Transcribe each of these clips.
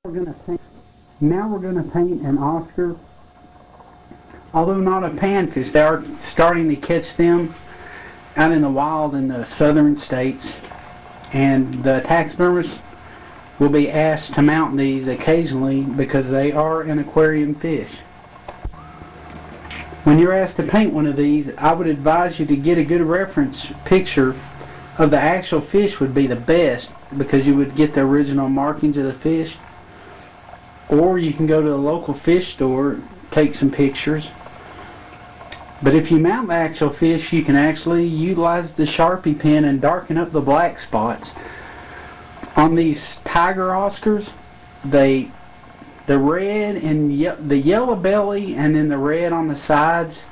Now we're going to paint an Oscar. Although not a panfish, they are starting to catch them out in the wild in the southern states. And the taxidermists will be asked to mount these occasionally because they are an aquarium fish. When you're asked to paint one of these, I would advise you to get a good reference picture of the actual fish would be the best, because you would get the original markings of the fish. Or you can go to the local fish store, take some pictures. But if you mount the actual fish, you can actually utilize the Sharpie pen and darken up the black spots. On these tiger Oscars, the red and the yellow belly and then the red on the sides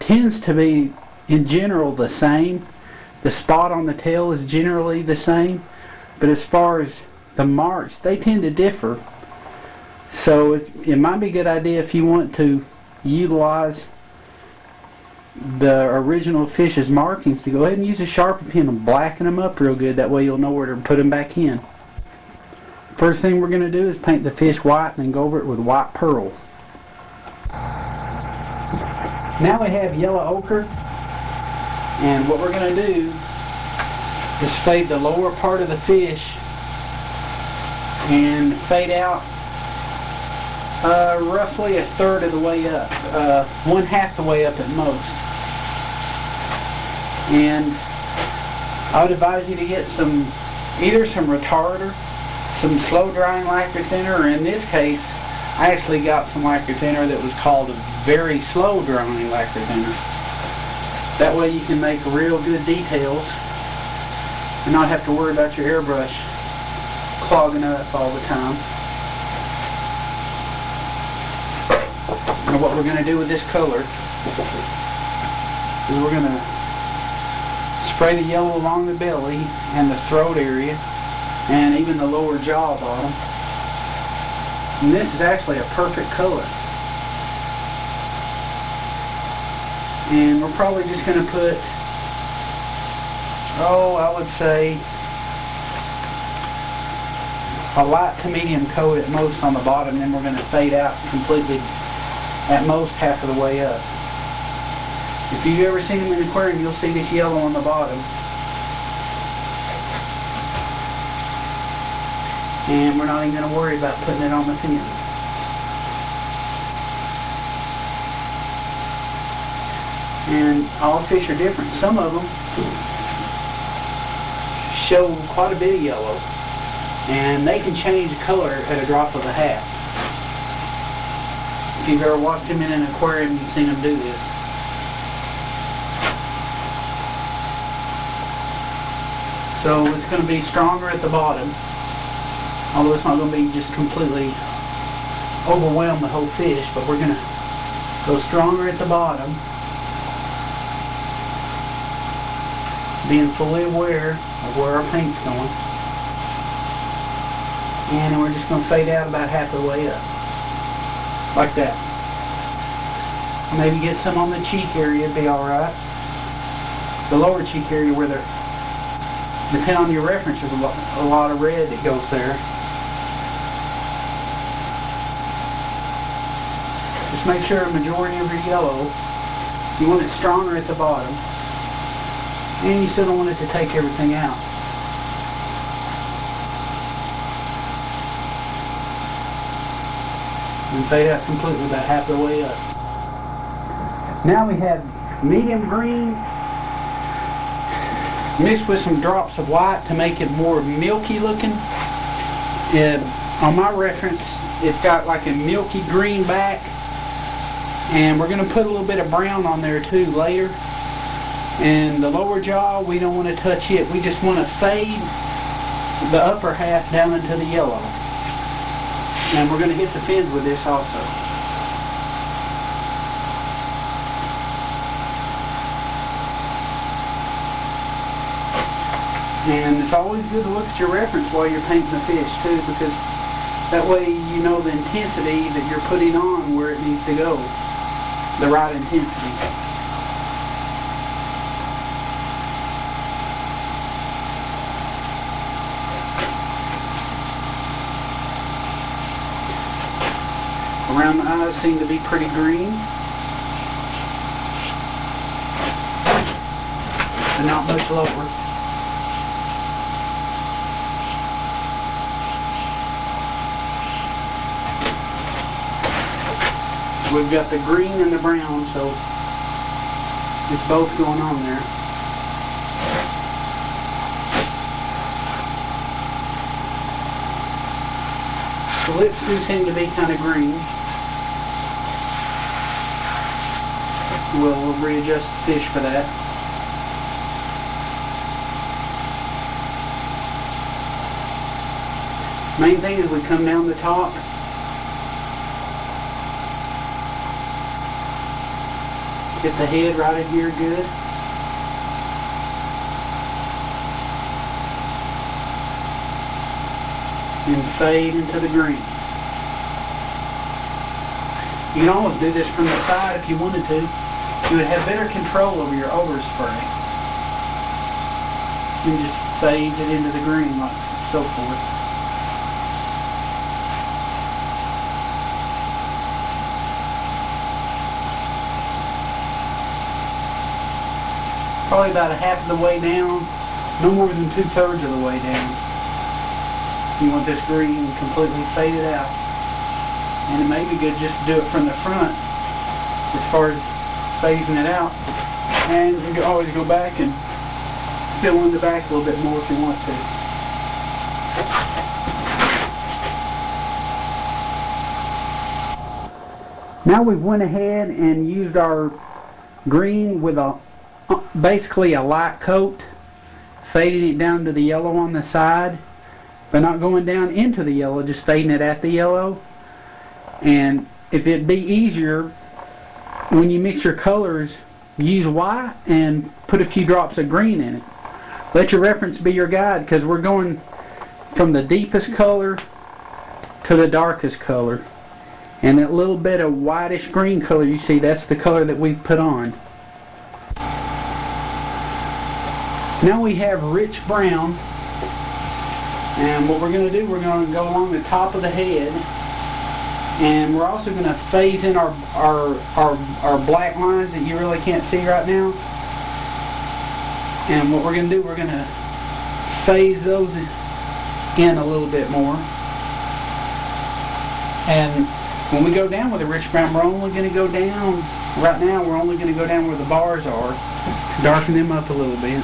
tends to be in general the same. The spot on the tail is generally the same, but as far as the marks, they tend to differ. So it might be a good idea, if you want to utilize the original fish's markings, to go ahead and use a Sharpie pen and blacken them up real good. That way you'll know where to put them back in. First thing we're going to do is paint the fish white and then go over it with white pearl. Now we have yellow ochre, and what we're going to do is fade the lower part of the fish and fade out roughly a third of the way up, 1/2 the way up at most. And I would advise you to get either some retarder, some slow drying lacquer thinner, or in this case I actually got some lacquer thinner that was called a very slow drying lacquer thinner. That way you can make real good details and not have to worry about your airbrush clogging up all the time. And what we're going to do with this color is we're going to spray the yellow along the belly and the throat area and even the lower jaw bottom. And this is actually a perfect color. And we're probably just going to put, I would say a light to medium coat at most on the bottom, and then we're going to fade out completely at most half of the way up. If you've ever seen them in an aquarium, you'll see this yellow on the bottom. And we're not even going to worry about putting it on the fins. And all fish are different. Some of them show quite a bit of yellow, and they can change color at a drop of a hat. If you've ever watched them in an aquarium, you've seen them do this. So it's going to be stronger at the bottom, although it's not going to be just completely overwhelm the whole fish, but we're going to go stronger at the bottom, being fully aware of where our paint's going. And then we're just going to fade out about half the way up. Like that. Maybe get some on the cheek area, it'd be alright. The lower cheek area where they're, depending on your reference, there's a lot of red that goes there. Just make sure a majority of your yellow, you want it stronger at the bottom, and you still don't want it to take everything out. And fade out completely about half the way up. Now we have medium green mixed with some drops of white to make it more milky looking. On my reference, it's got like a milky green back, and we're going to put a little bit of brown on there too later. And the lower jaw, we don't want to touch it. We just want to fade the upper half down into the yellow. And we're going to hit the fins with this also. And it's always good to look at your reference while you're painting the fish too, because that way you know the intensity that you're putting on where it needs to go. The right intensity. Around the eyes seem to be pretty green, but not much lower. We've got the green and the brown, so it's both going on there. The lips do seem to be kind of green. We'll readjust the fish for that. Main thing is we come down the top. Get the head right in here good. And fade into the green. You can always do this from the side if you wanted to. You would have better control over your overspray. And just fades it into the green like so forth. Probably about a half of the way down, no more than 2/3 of the way down. You want this green completely faded out. And it may be good just to do it from the front as far as phasing it out. And you can always go back and fill in the back a little bit more if you want to. Now we've went ahead and used our green with basically a light coat, fading it down to the yellow on the side, but not going down into the yellow, just fading it at the yellow. And if it'd be easier, when you mix your colors, use white and put a few drops of green in it. Let your reference be your guide, because we're going from the deepest color to the darkest color. And that little bit of whitish green color you see, that's the color that we've put on. Now we have rich brown, and what we're going to do, we're going to go along the top of the head, and we're also going to phase in our black lines that you really can't see right now. And what we're going to do, we're going to phase those in a little bit more. And when we go down with the rich brown, we're only going to go down, right now we're only going to go down where the bars are, darken them up a little bit.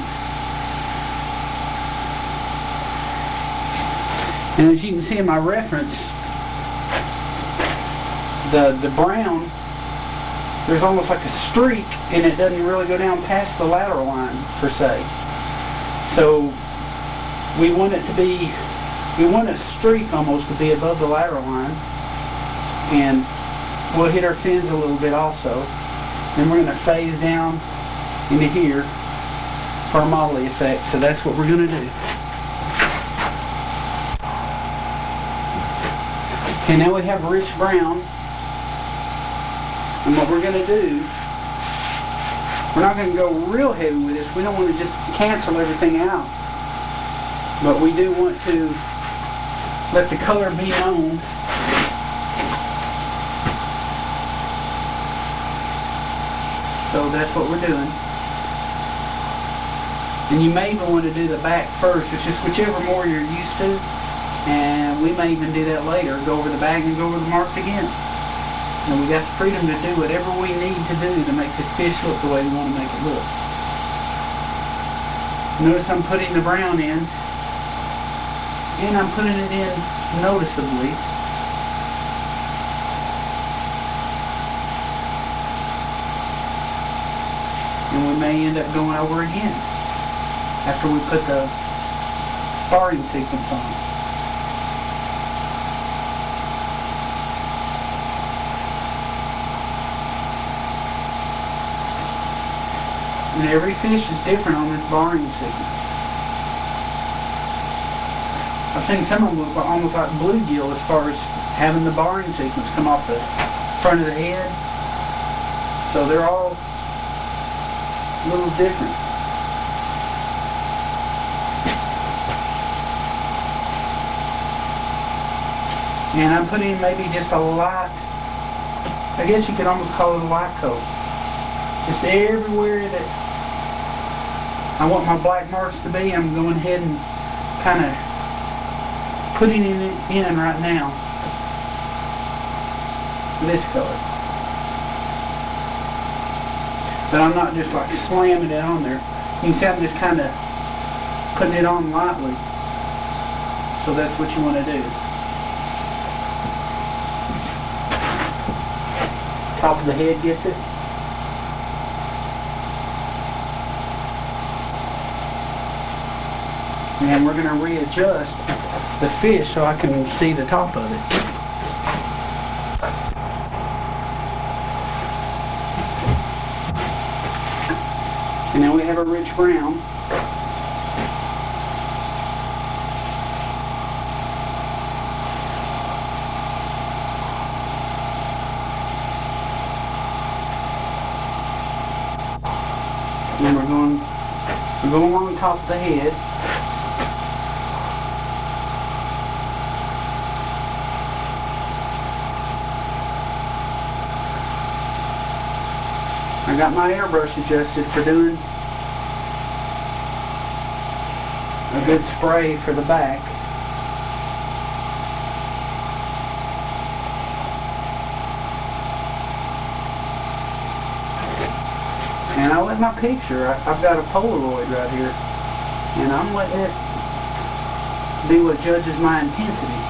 And as you can see in my reference, the brown, there's almost like a streak, and it doesn't really go down past the lateral line per se. So we want it to be, we want a streak almost to be above the lateral line, and we'll hit our fins a little bit also. Then we're going to phase down into here for a motley effect. So that's what we're going to do. Okay, now we have rich brown, and what we're going to do, we're not going to go real heavy with this. We don't want to just cancel everything out, but we do want to let the color be known. So that's what we're doing. And you may even want to do the back first. It's just whichever more you're used to. And we may even do that later. Go over the back and go over the marks again. And we got the freedom to do whatever we need to do to make the fish look the way we want to make it look. Notice I'm putting the brown in. And I'm putting it in noticeably. And we may end up going over again after we put the barring sequence on. And every fish is different on this barring sequence. I think some of them look almost like bluegill as far as having the barring sequence come off the front of the head. So they're all a little different. And I'm putting maybe just a light I guess you could almost call it a white coat. Just everywhere that I want my black marks to be, I'm going ahead and kind of putting it in right now. This color. But I'm not just like slamming it on there. You can see I'm just kind of putting it on lightly. So that's what you want to do. Top of the head gets it. And we're going to readjust the fish so I can see the top of it. And now we have a rich brown. And we're going along the top of the head. I got my airbrush adjusted for doing a good spray for the back. And I let my picture, I've got a Polaroid right here, and I'm letting it be what judges my intensity.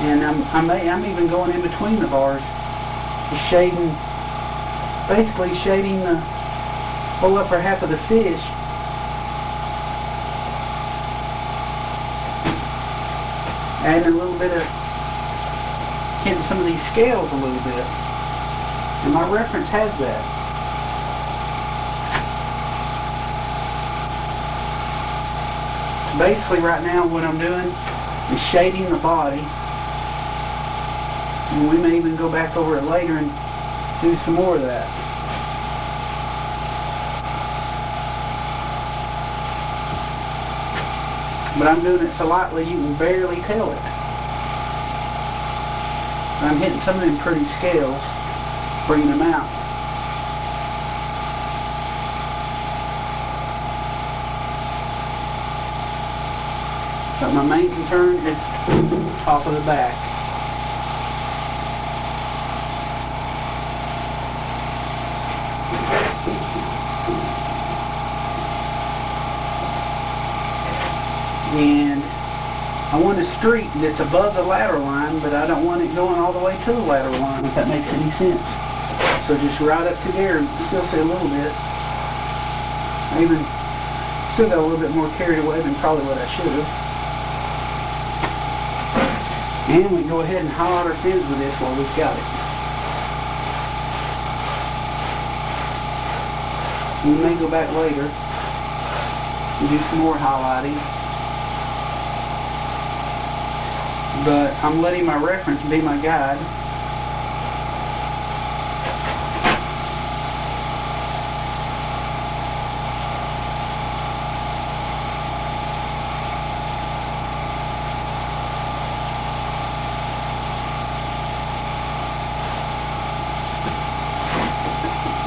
And I'm even going in between the bars, shading, basically shading the whole upper half of the fish. Adding a little bit of, hitting some of these scales a little bit. And my reference has that. Basically right now what I'm doing is shading the body. And we may even go back over it later and do some more of that. But I'm doing it so lightly you can barely tell it. I'm hitting some of them pretty scales, bringing them out. But my main concern is top of the back. And I want a streak that's above the ladder line, but I don't want it going all the way to the ladder line, if that makes any sense. So just right up to there, and still see a little bit. I even still got a little bit more carried away than probably what I should have. And we can go ahead and highlight our fins with this while we've got it. We may go back later and do some more highlighting. But I'm letting my reference be my guide.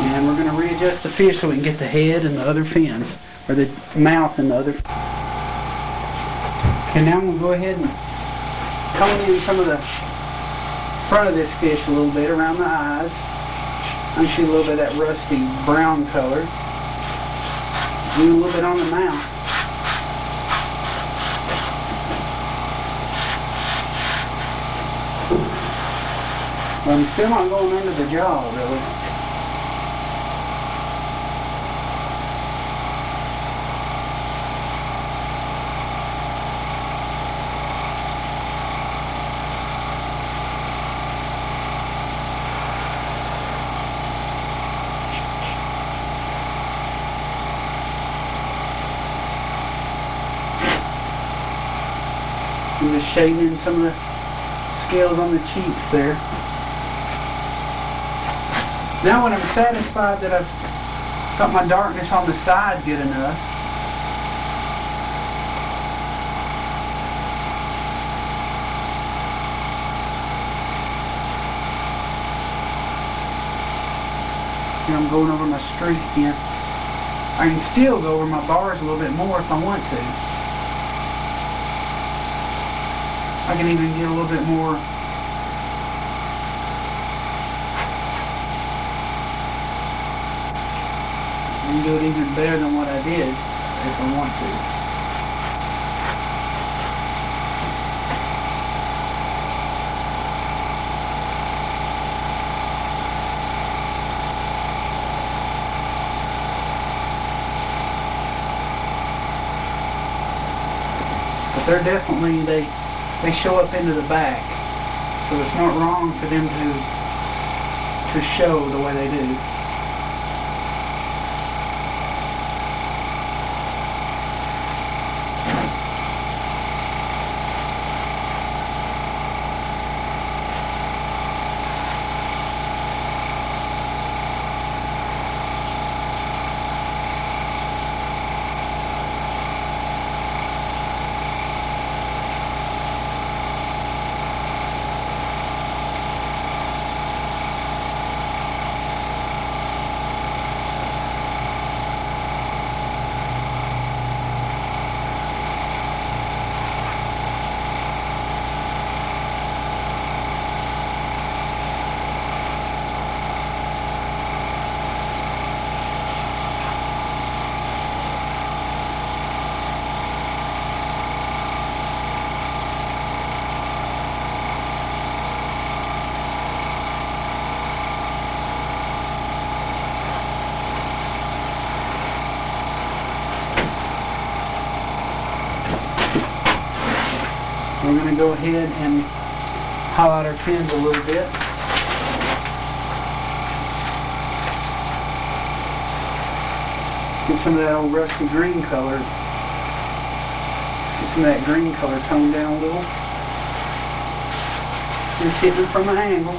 And we're going to readjust the fish so we can get the head and the other fins, or the mouth and the other. Okay, now I'm going to go ahead and comb in some of the front of this fish a little bit around the eyes. I see a little bit of that rusty brown color. Do a little bit on the mouth. But I'm still not going under the jaw really. I'm just shading in some of the scales on the cheeks there. Now when I'm satisfied that I've got my darkness on the side good enough, going over my streak again. I can still go over my bars a little bit more if I want to. I can even get a little bit more. I can do it even better than what I did if I want to. But they're definitely, they show up into the back. So it's not wrong for them to show the way they do. We're going to go ahead and highlight our pins a little bit. Get some of that old rusty green color. Get some of that green color toned down a little. Just hitting it from an angle.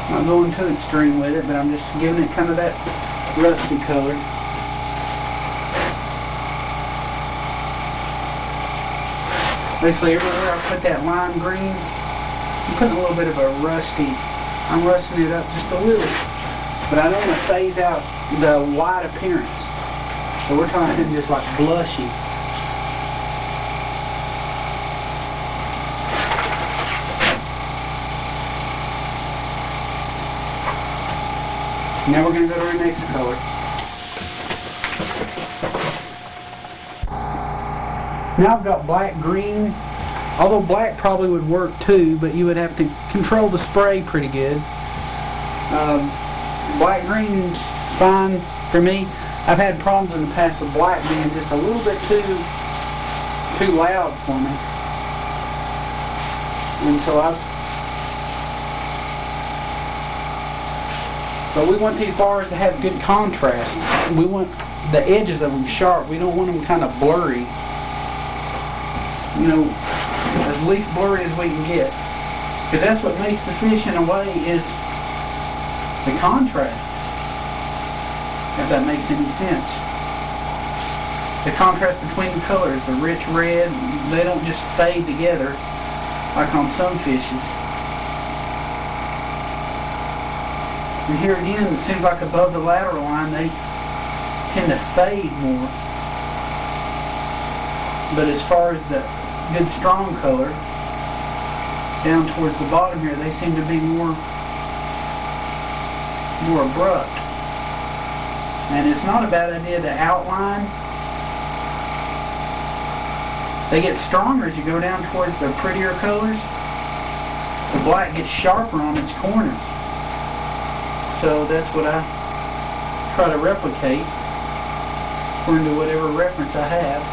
Not going too extreme with it, but I'm just giving it kind of that rusty color. Basically everywhere I put that lime green, I'm putting a little bit of a rusty, I'm rusting it up just a little. But I don't want to phase out the white appearance. So we're talking just like blushy. Now we're going to go to our next color. Now I've got black green, although black probably would work too, but you would have to control the spray pretty good. Black green's fine for me. I've had problems in the past with black being just a little bit too loud for me. And so but we want these bars to have good contrast. We want the edges of them sharp. We don't want them kind of blurry. You know, as least blurry as we can get. Because that's what makes the fish in a way is the contrast. If that makes any sense. The contrast between the colors, the rich red, they don't just fade together like on some fishes. And here again, it seems like above the lateral line they tend to fade more. But as far as the good strong color, down towards the bottom here, they seem to be more abrupt. And it's not a bad idea to outline. They get stronger as you go down towards the prettier colors. The black gets sharper on its corners. So that's what I try to replicate according to whatever reference I have.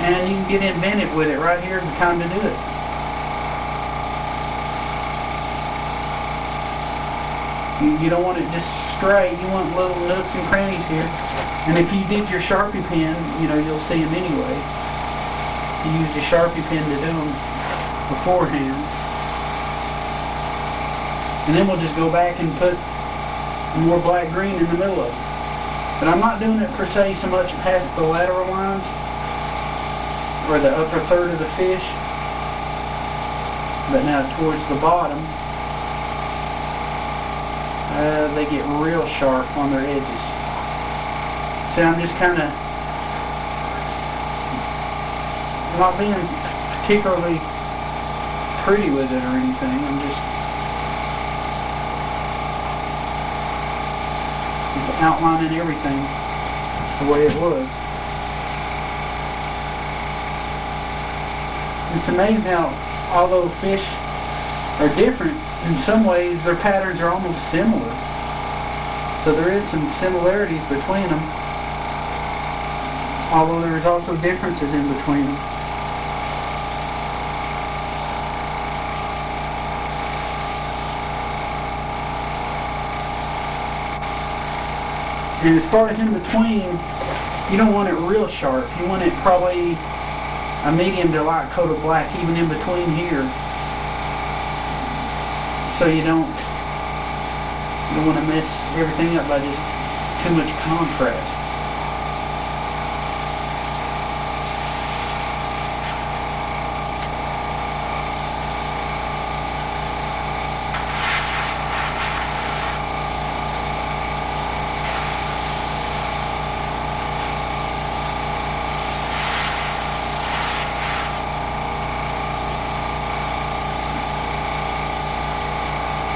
And you can get inventive with it right here, the time to do it. You don't want it just straight, you want little nooks and crannies here. And if you did your Sharpie pen, you know, you'll see them anyway. You used a Sharpie pen to do them beforehand. And then we'll just go back and put more black green in the middle of it. But I'm not doing it per se so much past the lateral lines or the upper third of the fish, but now towards the bottom, they get real sharp on their edges. See, I'm just kind of not being particularly pretty with it or anything. I'm just outlining everything the way it was. It's amazing how, although fish are different, in some ways their patterns are almost similar. So there is some similarities between them, although there is also differences in between them. And as far as in between, you don't want it real sharp. You want it probably a medium to light coat of black even in between here. So you don't want to mess everything up by just too much contrast.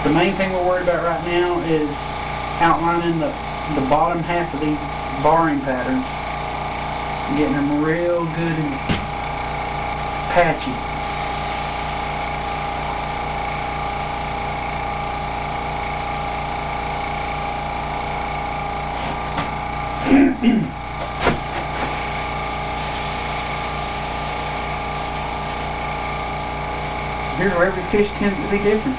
The main thing we're worried about right now is outlining the bottom half of these barring patterns, getting them real good and patchy. Here's where every fish tends to be different.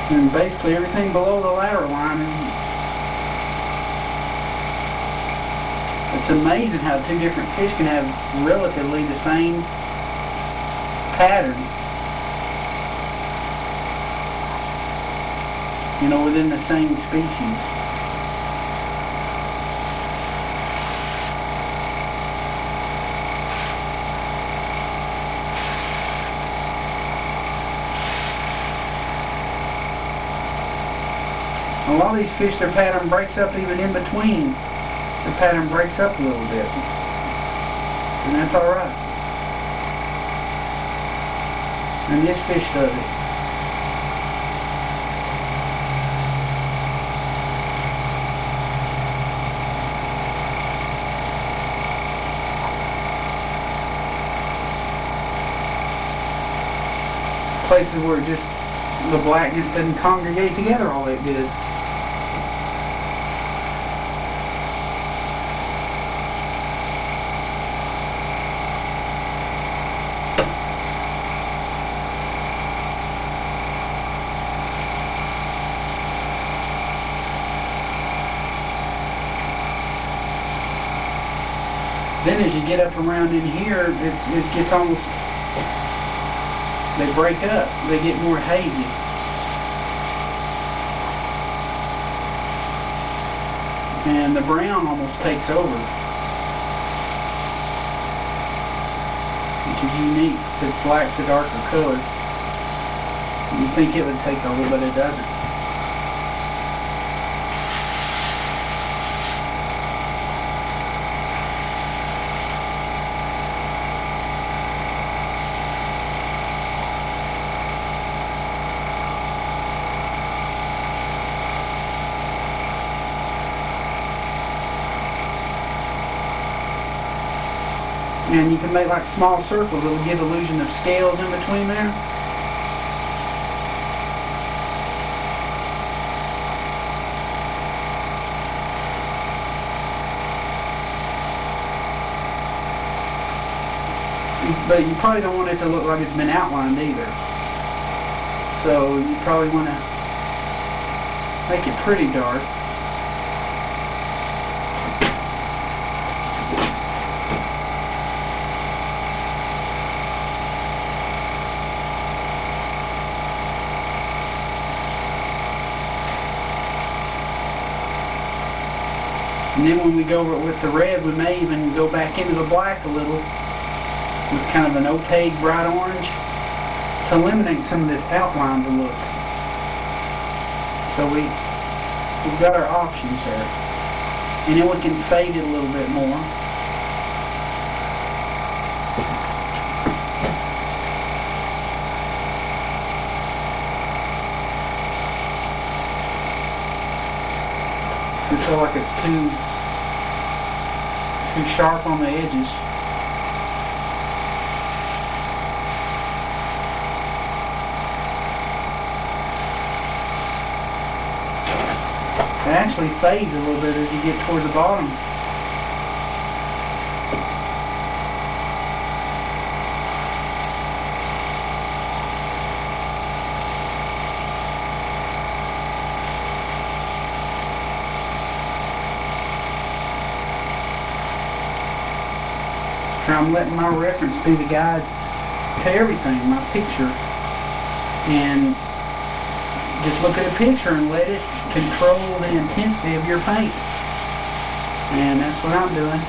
And basically everything below the lateral line is, it's amazing how two different fish can have relatively the same pattern, you know, within the same species. A lot of these fish, their pattern breaks up even in between. Their pattern breaks up a little bit. And that's alright. And this fish does it. Places where just the blackness doesn't congregate together all that good. Then as you get up around in here, it gets almost, they break up, they get more hazy. And the brown almost takes over, which is unique because black's a darker color. You think it would take over, but it doesn't. And you can make like small circles. It'll give illusion of scales in between there. But you probably don't want it to look like it's been outlined either. So you probably want to make it pretty dark. And then when we go over it with the red, we may even go back into the black a little with kind of an opaque bright orange to eliminate some of this outline to look. So we've got our options there. And then we can fade it a little bit more. I feel like it's too sharp on the edges. It actually fades a little bit as you get towards the bottom. I'm letting my reference be the guide to everything, my picture. And just look at a picture and let it control the intensity of your paint. And that's what I'm doing.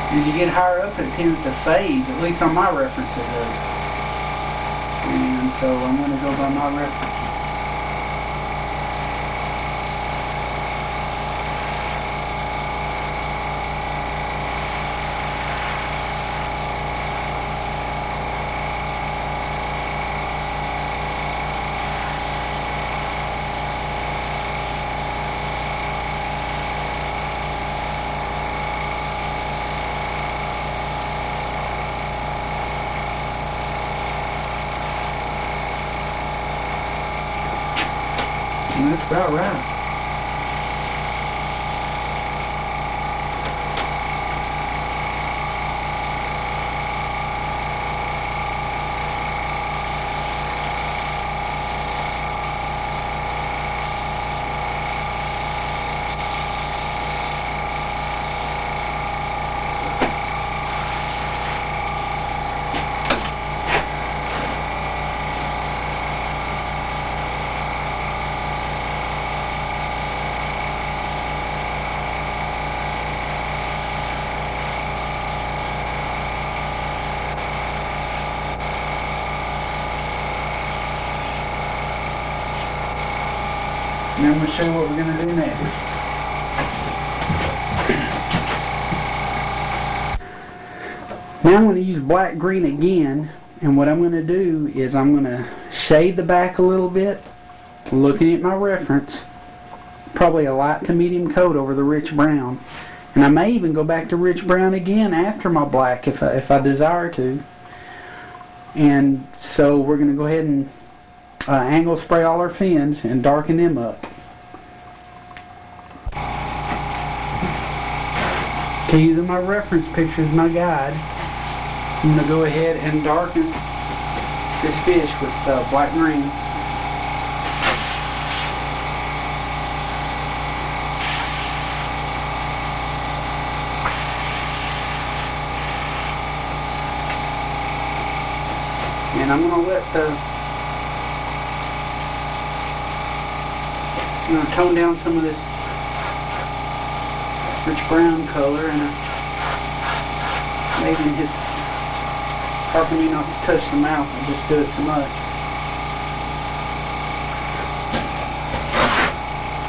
As you get higher up, it tends to phase, at least on my reference it does. And so I'm going to go by my reference. And that's about right. And I'm going to show you what we're going to do next. Now I'm going to use black green again, and what I'm going to do is I'm going to shade the back a little bit, looking at my reference, probably a light to medium coat over the rich brown. And I may even go back to rich brown again after my black if I desire to. And so we're going to go ahead and angle spray all our fins and darken them up. Okay, using my reference picture as my guide, I'm going to go ahead and darken this fish with black green. And I'm going to let I'm going to tone down some of this rich brown color, and maybe hit helping me not to touch the mouth and just do it so much.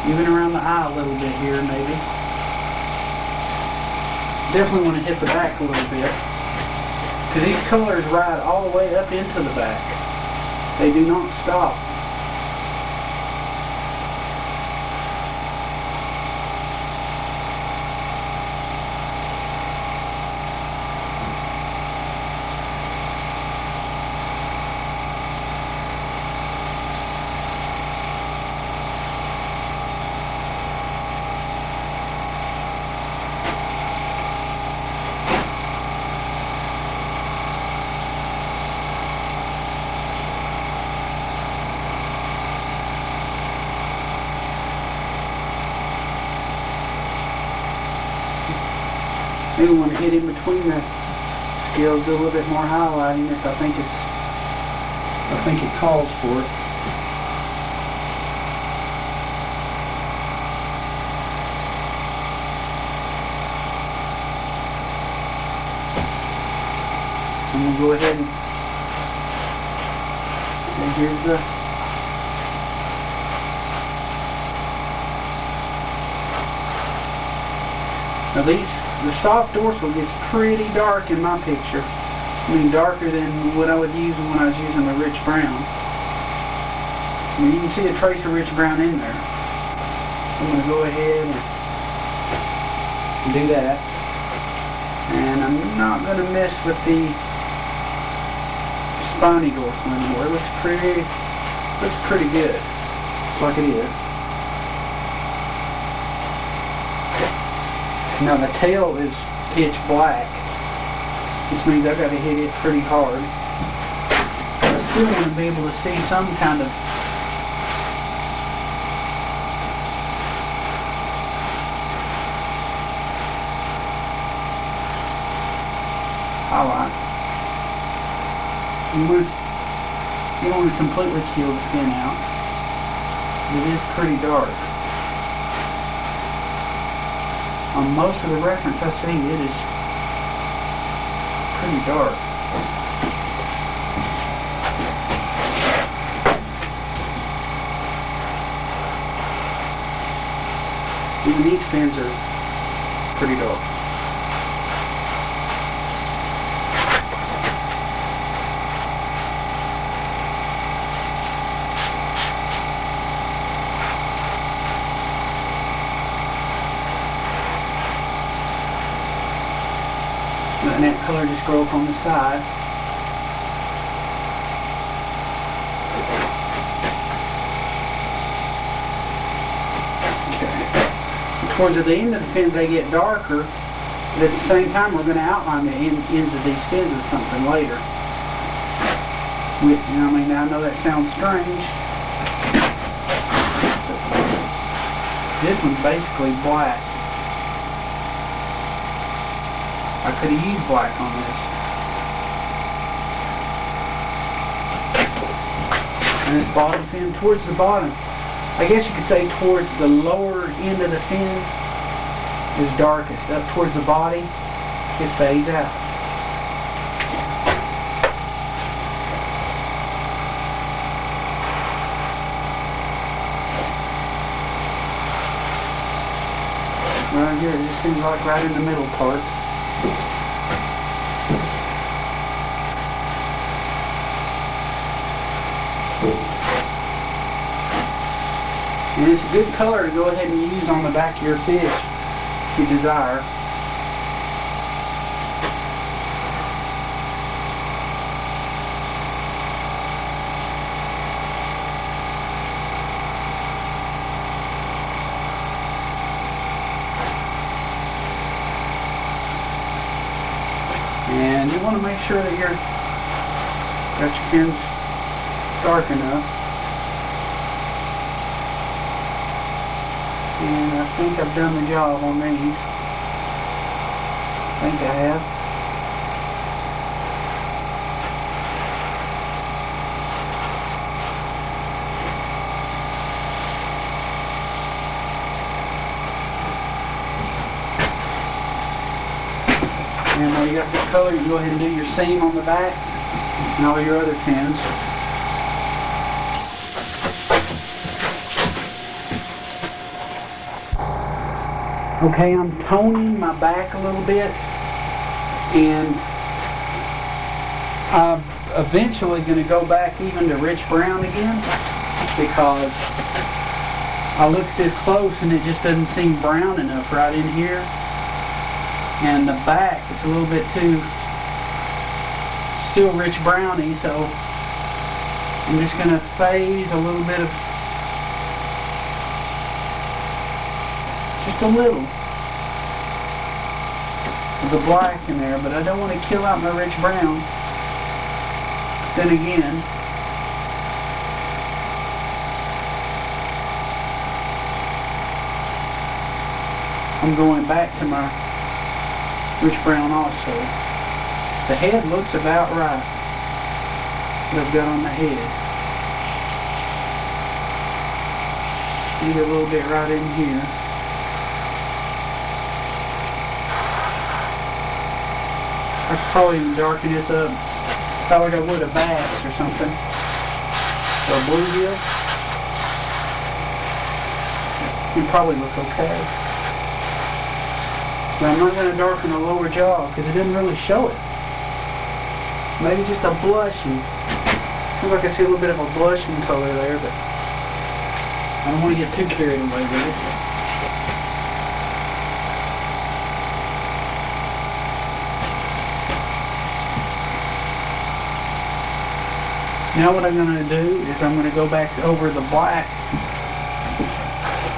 Even around the eye a little bit here, maybe. Definitely want to hit the back a little bit, because these colors ride all the way up into the back. They do not stop. Maybe want to hit in between the scales, do a little bit more highlighting if I think it calls for it. I'm going to go ahead and here's the now the soft dorsal gets pretty dark in my picture. I mean, darker than what I would use when I was using the rich brown. I mean, you can see a trace of rich brown in there. I'm going to go ahead and do that. And I'm not going to mess with the spiny dorsal anymore. It looks pretty good. It's like it is. Now the tail is pitch black, which means I've got to hit it pretty hard. I still want to be able to see some kind of highlight. You don't want to completely kill the fin out. It is pretty dark. On most of the reference I see, it is pretty dark. Even these fins are pretty dark. Letting that color just grow up on the side. Okay. Towards the end of the fins they get darker, but at the same time we're going to outline the ends of these fins with something later. I mean, I know that sounds strange. This one's basically black. I could have used black on this. And this bottom fin, towards the bottom, I guess you could say towards the lower end of the fin is darkest. Up towards the body, it fades out. Right here, it just seems like right in the middle part. And it's a good color to go ahead and use on the back of your fish if you desire. And you want to make sure that you're got your fins dark enough. And I think I've done the job on these. I think I have. And while you got the color, you can go ahead and do your seam on the back and all your other fins. Okay, I'm toning my back a little bit, and I'm eventually going to go back even to rich brown again, because I looked this close and it just doesn't seem brown enough right in here. And the back, it's a little bit too still rich browny, so I'm just going to phase a little bit of, just a little of the black in there, but I don't want to kill out my rich brown. Then again, I'm going back to my rich brown also. The head looks about right. What I've got on the head. Maybe a little bit right in here. I could probably even darken this up, about like I would a bass or something, or a bluegill. It'd probably look okay. But I'm not going to darken the lower jaw because it didn't really show it. Maybe just a blushing. Seems like I see a little bit of a blushing color there, but I don't want to get too carried away with it. Now what I'm going to do is I'm going to go back over the black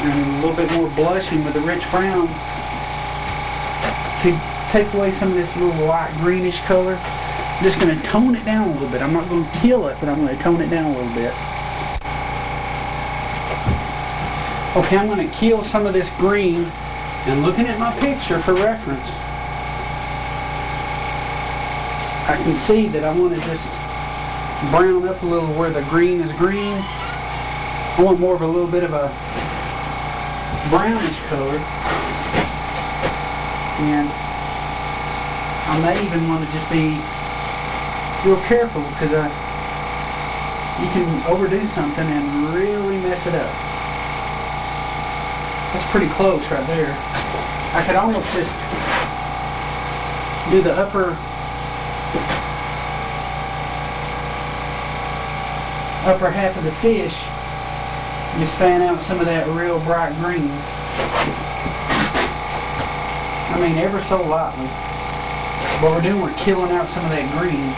and a little bit more blushing with the rich brown to take away some of this little light greenish color. I'm just going to tone it down a little bit. I'm not going to kill it, but I'm going to tone it down a little bit. Okay, I'm going to kill some of this green, and looking at my picture for reference, I can see that I want to just brown up a little where the green is green. I want more of a little bit of a brownish color. And I may even want to just be real careful, because you can overdo something and really mess it up. That's pretty close right there. I could almost just do the upper half of the fish, just fan out some of that real bright green. I mean, ever so lightly. What we're doing, we're killing out some of that green.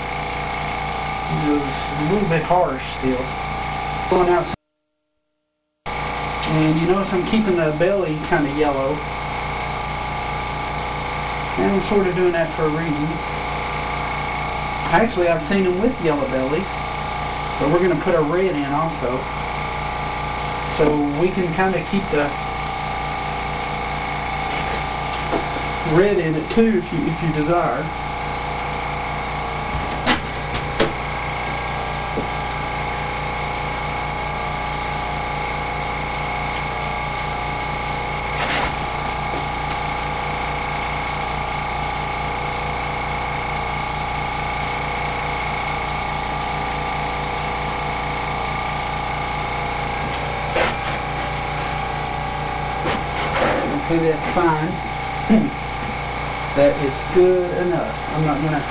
It was a little bit harsh still. Pulling out some, and you notice I'm keeping the belly kind of yellow. And I'm sort of doing that for a reason. Actually, I've seen them with yellow bellies, but we're going to put a red in also. So we can kind of keep the red in it too if you desire. Okay, that's fine. That is good enough. I'm not going to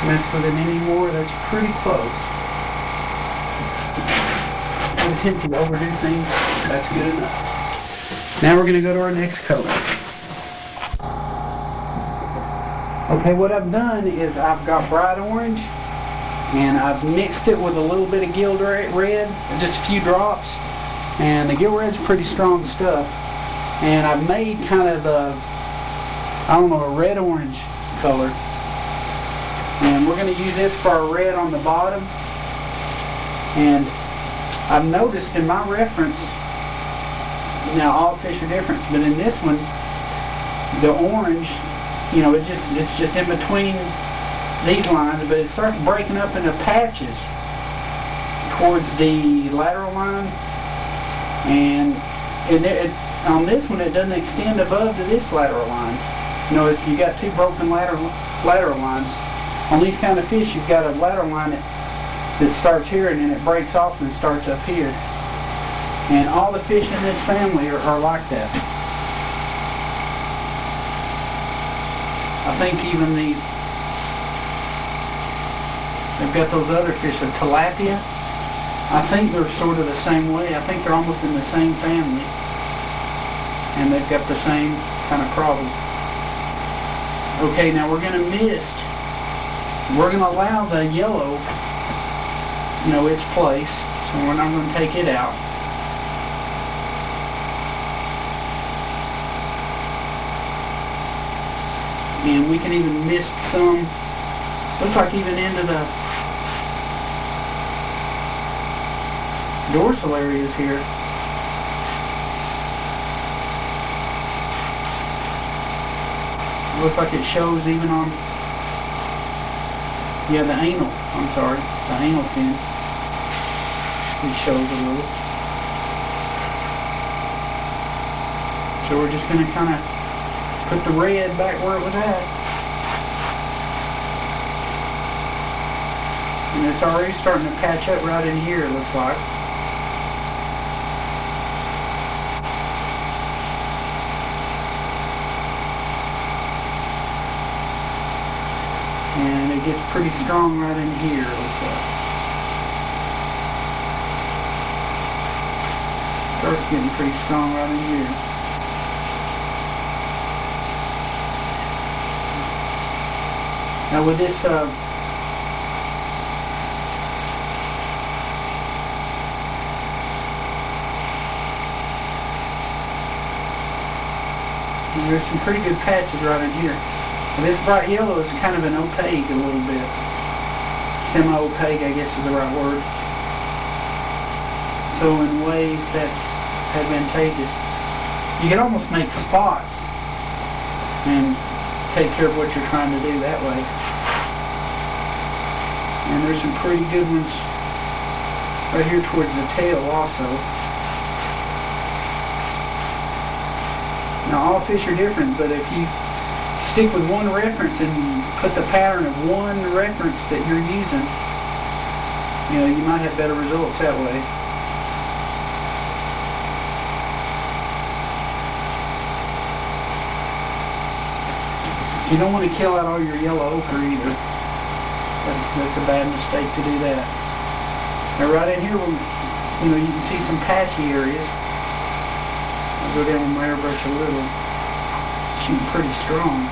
mess with it anymore. That's pretty close. I'm attempting to overdo things. That's good enough. Now we're going to go to our next color. Okay, what I've done is I've got bright orange, and I've mixed it with a little bit of gill red, just a few drops. And the gill red's pretty strong stuff. And I've made kind of a, I don't know, a red-orange color. And we're going to use this for our red on the bottom. And I've noticed in my reference, now all fish are different, but in this one, the orange, you know, it's just in between these lines, but it starts breaking up into patches towards the lateral line. And on this one, it doesn't extend above to this lateral line. You know, if you got two broken lateral lines, on these kind of fish, you've got a lateral line that starts here and then it breaks off and starts up here. And all the fish in this family are like that. I think even they've got those other fish, the tilapia. I think they're sort of the same way. I think they're almost in the same family. And they've got the same kind of problem. Okay, now we're going to mist. We're going to allow the yellow, you know, its place. So we're not going to take it out. And we can even mist some, looks like even into the dorsal areas here. Looks like it shows even on, yeah, the anal, I'm sorry, the anal fin. It shows a little. So we're just going to kind of put the red back where it was at. And it's already starting to patch up right in here, it looks like. And it gets pretty strong right in here, it looks like. Starts getting pretty strong right in here. Now with this there's some pretty good patches right in here. And this bright yellow is kind of an opaque a little bit. Semi-opaque, I guess is the right word. So in ways that's advantageous. You can almost make spots and take care of what you're trying to do that way. And there's some pretty good ones right here towards the tail also. Now all fish are different, but if you stick with one reference and put the pattern of one reference that you're using, you know, you might have better results that way. You don't want to kill out all your yellow ochre either. That's a bad mistake to do that. Now right in here, you know, you can see some patchy areas. I'll go down with my airbrush a little. Shooting pretty strong.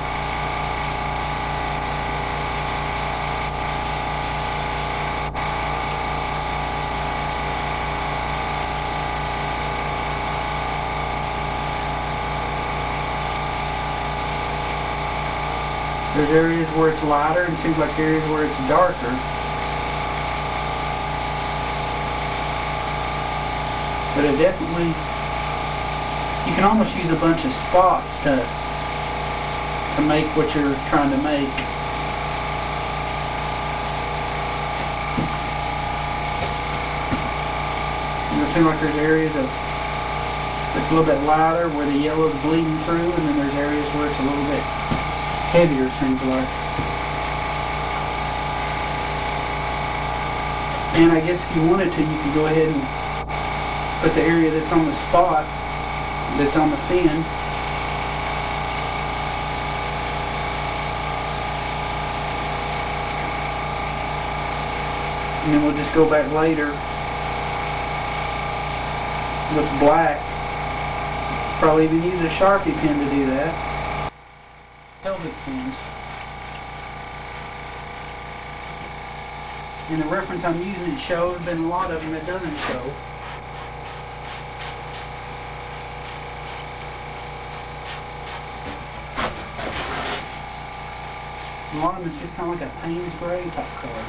There's areas where it's lighter and seems like areas where it's darker. But it definitely, you can almost use a bunch of spots to make what you're trying to make. And it seems like there's areas of it's a little bit lighter where the yellow is bleeding through, and then there's areas where it's a little bit heavier, seems like. And I guess if you wanted to, you could go ahead and put the area that's on the spot, that's on the fin, and then we'll just go back later with black. Probably even use a Sharpie pen to do that. Pelvic fins. And the reference I'm using it shows, but a lot of them it doesn't show. A lot of them it's just kind of like a Payne's gray type color.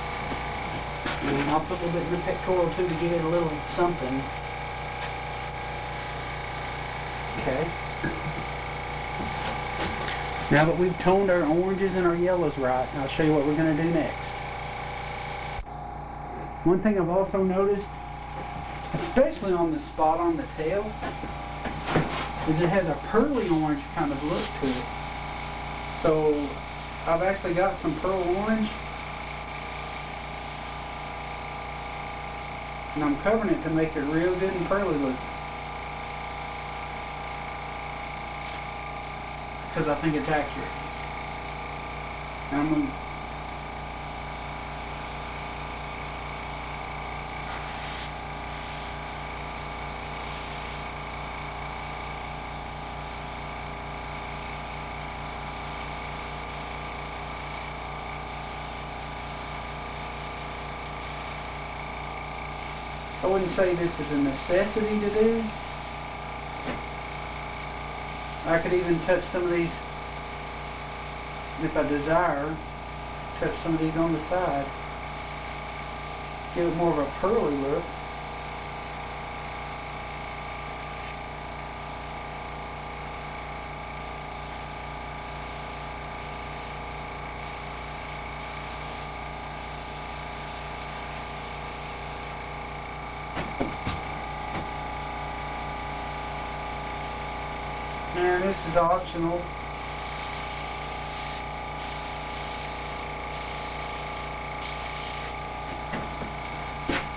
And I'll put a little bit in the pectoral too to give it a little something. Okay. Now that we've toned our oranges and our yellows right, I'll show you what we're going to do next. One thing I've also noticed, especially on the spot on the tail, is it has a pearly orange kind of look to it. So I've actually got some pearl orange, and I'm covering it to make it real good and pearly looking, because I think it's accurate. And I'm gonna I wouldn't say this is a necessity to do. I could even touch some of these, if I desire, touch some of these on the side. Give it more of a pearly look. And this is optional.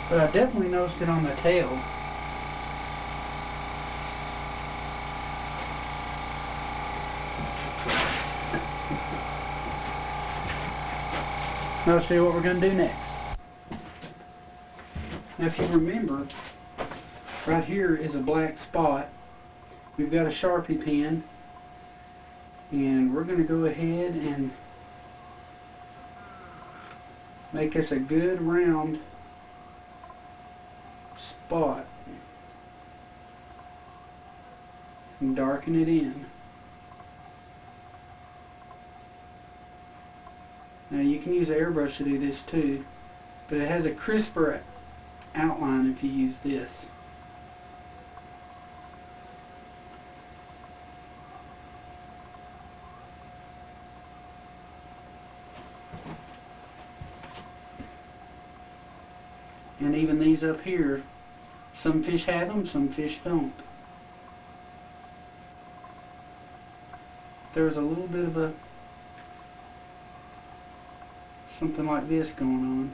But I definitely noticed it on the tail. Now I'll show you what we're going to do next. Now if you remember, right here is a black spot. We've got a Sharpie pen, and we're going to go ahead and make us a good round spot and darken it in. Now you can use an airbrush to do this too, but it has a crisper outline if you use this. And even these up here, some fish have them, some fish don't. There's a little bit of a something like this going on.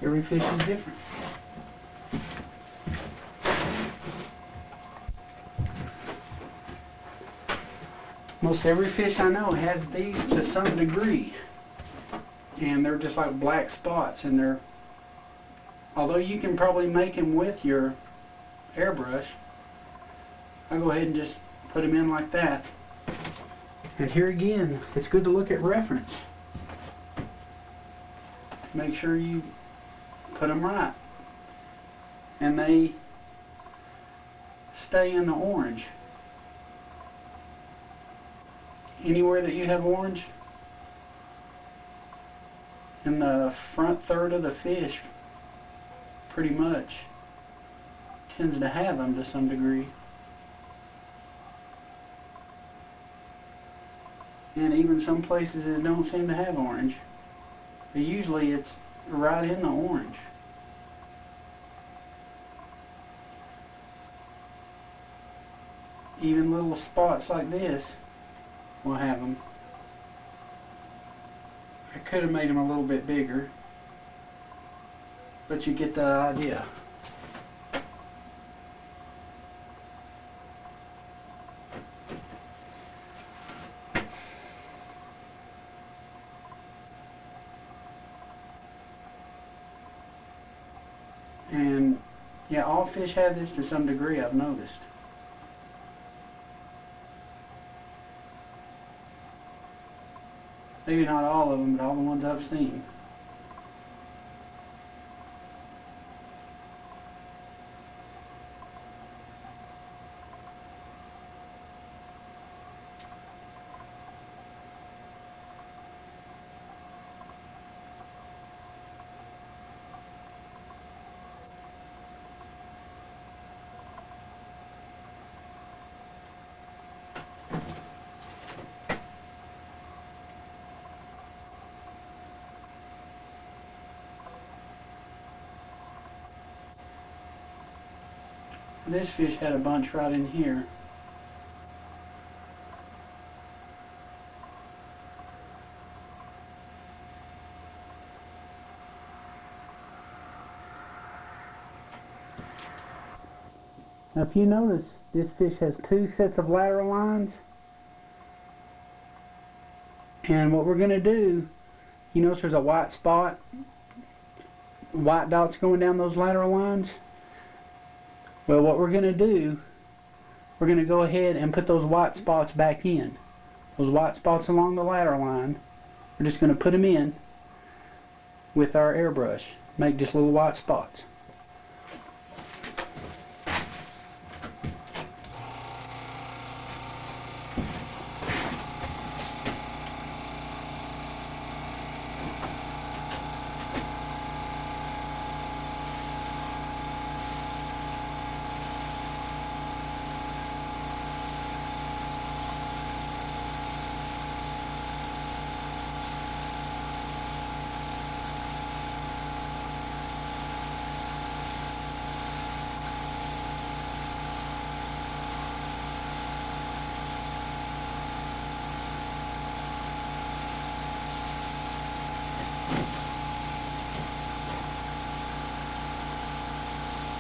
Every fish is different. Most every fish I know has these to some degree, and they're just like black spots, and they're, although you can probably make them with your airbrush, I go ahead and just put them in like that. And here again, it's good to look at reference. Make sure you put them right, and they stay in the orange. Anywhere that you have orange in the front third of the fish, pretty much tends to have them to some degree. And even some places that don't seem to have orange, but usually it's right in the orange. Even little spots like this will have them. I could have made them a little bit bigger, but you get the idea. And yeah, all fish have this to some degree, I've noticed. Maybe not all of them, but all the ones I've seen. This fish had a bunch right in here. Now if you notice, this fish has two sets of lateral lines. And what we're going to do, you notice there's a white spot, white dots going down those lateral lines. Well, what we're going to do, we're going to go ahead and put those white spots back in. Those white spots along the lateral line, we're just going to put them in with our airbrush. Make just little white spots.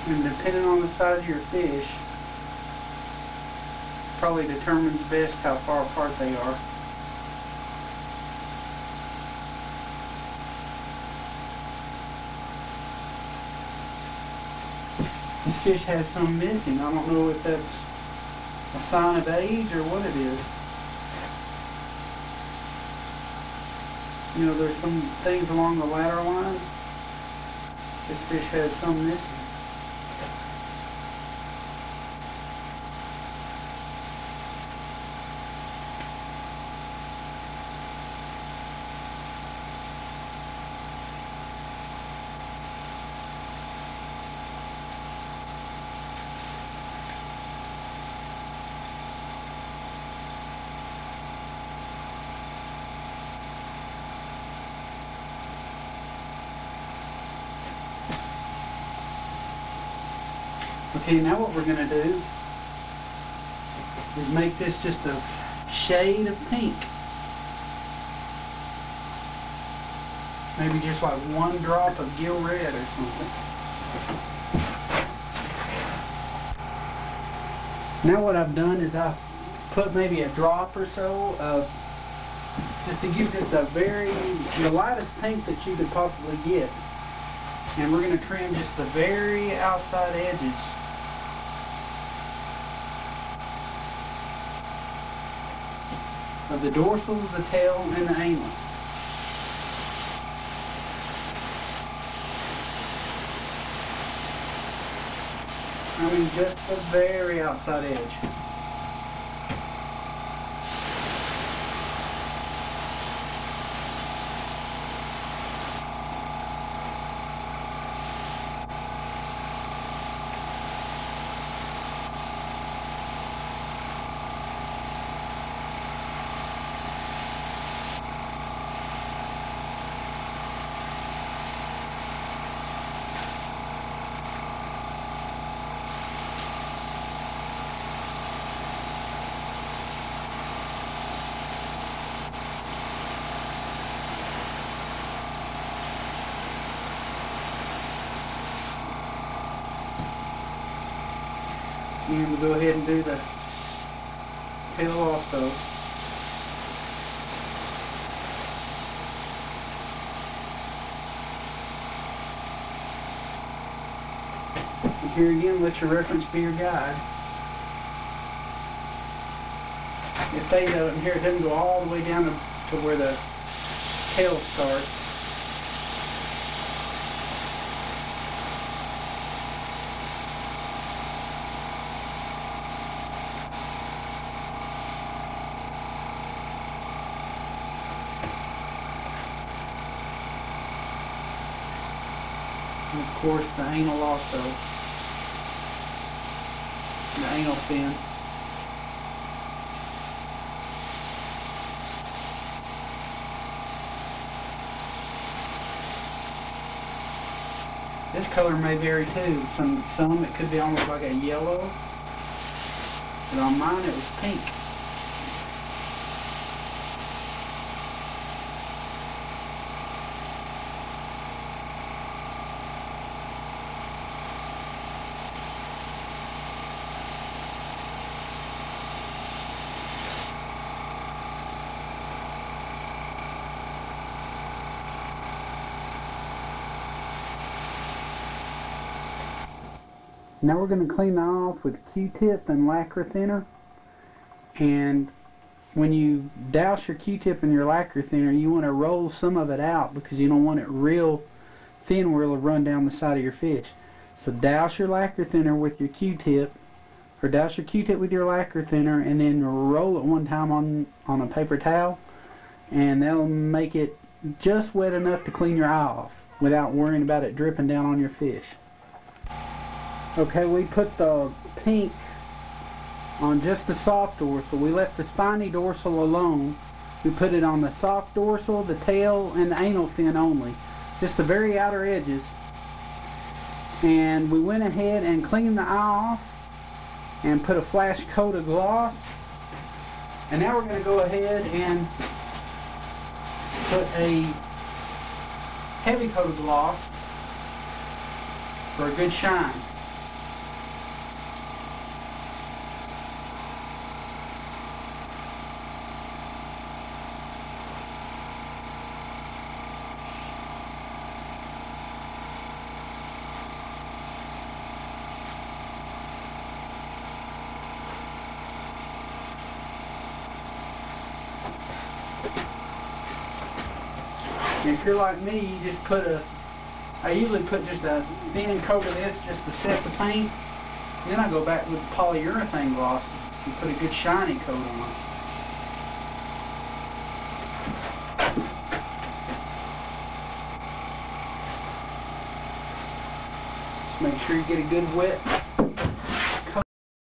And depending on the size of your fish, probably determines best how far apart they are. This fish has some missing. I don't know if that's a sign of age or what it is. You know, there's some things along the lateral line. This fish has some missing. Okay, now what we're going to do is make this just a shade of pink. Maybe just like one drop of gill red or something. Now what I've done is I've put maybe a drop or so of, just to give this the lightest pink that you could possibly get. And we're going to trim just the very outside edges. Of the dorsals, the tail, and the anal. I mean just the very outside edge. And we'll go ahead and do the tail also. And here again, let your reference be your guide. If they don't, here it doesn't go all the way down to where the tail starts. And of course the anal also. The anal fin. This color may vary too. Some it could be almost like a yellow, but on mine it was pink. Now we're going to clean that off with Q-tip and lacquer thinner. And when you douse your Q-tip in your lacquer thinner, you want to roll some of it out because you don't want it real thin where it'll run down the side of your fish. So douse your lacquer thinner with your Q-tip, or douse your Q-tip with your lacquer thinner, and then roll it one time on a paper towel, and that'll make it just wet enough to clean your eye off without worrying about it dripping down on your fish. Okay, we put the pink on just the soft dorsal. We left the spiny dorsal alone. We put it on the soft dorsal, the tail, and the anal fin only. Just the very outer edges. And we went ahead and cleaned the eye off and put a flash coat of gloss. And now we're going to go ahead and put a heavy coat of gloss for a good shine. If you're like me, you just put I usually put just a thin coat of this just to set the paint. Then I go back with polyurethane gloss and put a good shiny coat on it. Just make sure you get a good wet